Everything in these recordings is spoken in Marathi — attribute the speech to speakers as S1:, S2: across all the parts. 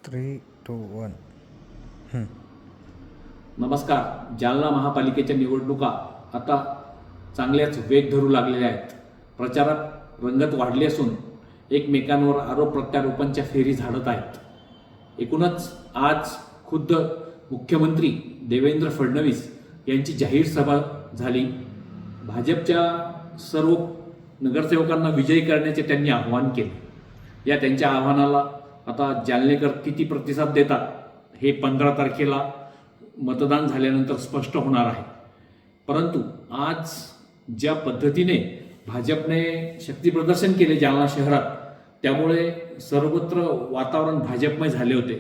S1: 3, 2, 1.
S2: नमस्कार. जालना महापालिकेच्या निवडणुका आता चांगल्याच वेग धरू लागलेल्या आहेत. प्रचारात रंगत वाढली असून एकमेकांवर आरोप प्रत्यारोपांच्या फेरी झाडत आहेत. एकूणच आज खुद्द मुख्यमंत्री देवेंद्र फडणवीस यांची जाहीर सभा झाली. भाजपच्या सर्व नगरसेवकांना विजयी करण्याचे त्यांनी आवाहन केले. या त्यांच्या आव्हानाला आता जालनेकर किती प्रतिसाद देतात हे 15 तारखेला मतदान झाल्यानंतर स्पष्ट होणार आहे. परंतु आज ज्या पद्धतीने भाजपने शक्तीप्रदर्शन केले जालना शहरात, त्यामुळे सर्वत्र वातावरण भाजपमय झाले होते.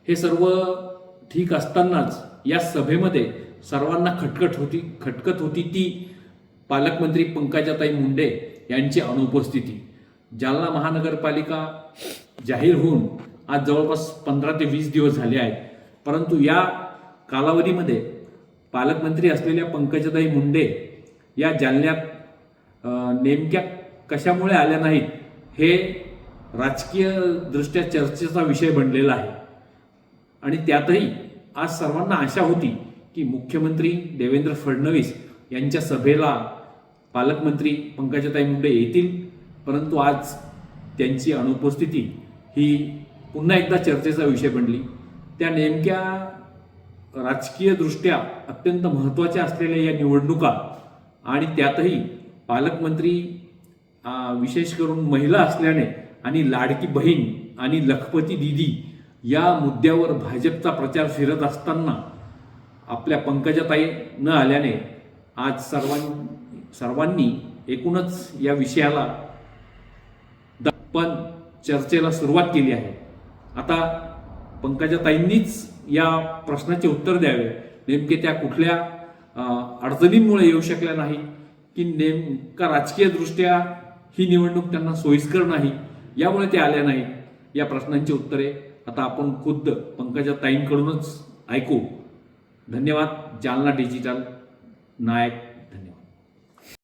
S2: हे सर्व ठीक असतानाच या सभेमध्ये सर्वांना खटकत होती ती पालकमंत्री पंकजाताई मुंडे यांची अनुपस्थिती. जालना महानगरपालिका जाहीर होऊन आज जवळपास 15 ते 20 दिवस झाले आहेत. परंतु या कालावधीमध्ये पालकमंत्री असलेल्या पंकजाताई मुंडे या जालन्यात नेमक्या कशामुळे आल्या नाहीत हे राजकीय दृष्ट्या चर्चेचा विषय बनलेला आहे. आणि त्यातही आज सर्वांना आशा होती की मुख्यमंत्री देवेंद्र फडणवीस यांच्या सभेला पालकमंत्री पंकजाताई मुंडे येतील. परंतु आज त्यांची अनुपस्थिती ही पुन्हा एकदा चर्चेचा विषय बनली. त्या नेमक्या राजकीयदृष्ट्या अत्यंत महत्त्वाच्या असलेल्या या निवडणुका आणि त्यातही पालकमंत्री विशेष करून महिला असल्याने आणि लाडकी बहीण आणि लखपती दीदी या मुद्द्यावर भाजपचा प्रचार फिरत असताना आपल्या पंकजाताई न आल्याने आज सर्वांनी एकूणच या विषयाला पण चर्चेला सुरुवात केली आहे. आता पंकजाताईंनीच या प्रश्नाचे उत्तर द्यावे. नेमके त्या कुठल्या अडचणींमुळे येऊ शकल्या नाही की नेमका राजकीयदृष्ट्या ही निवडणूक त्यांना सोयीस्कर नाही यामुळे ते आल्या नाहीत. या प्रश्नांची उत्तरे आता आपण खुद्द पंकजाताईंकडूनच ऐकू. धन्यवाद. जालना डिजिटल नायक.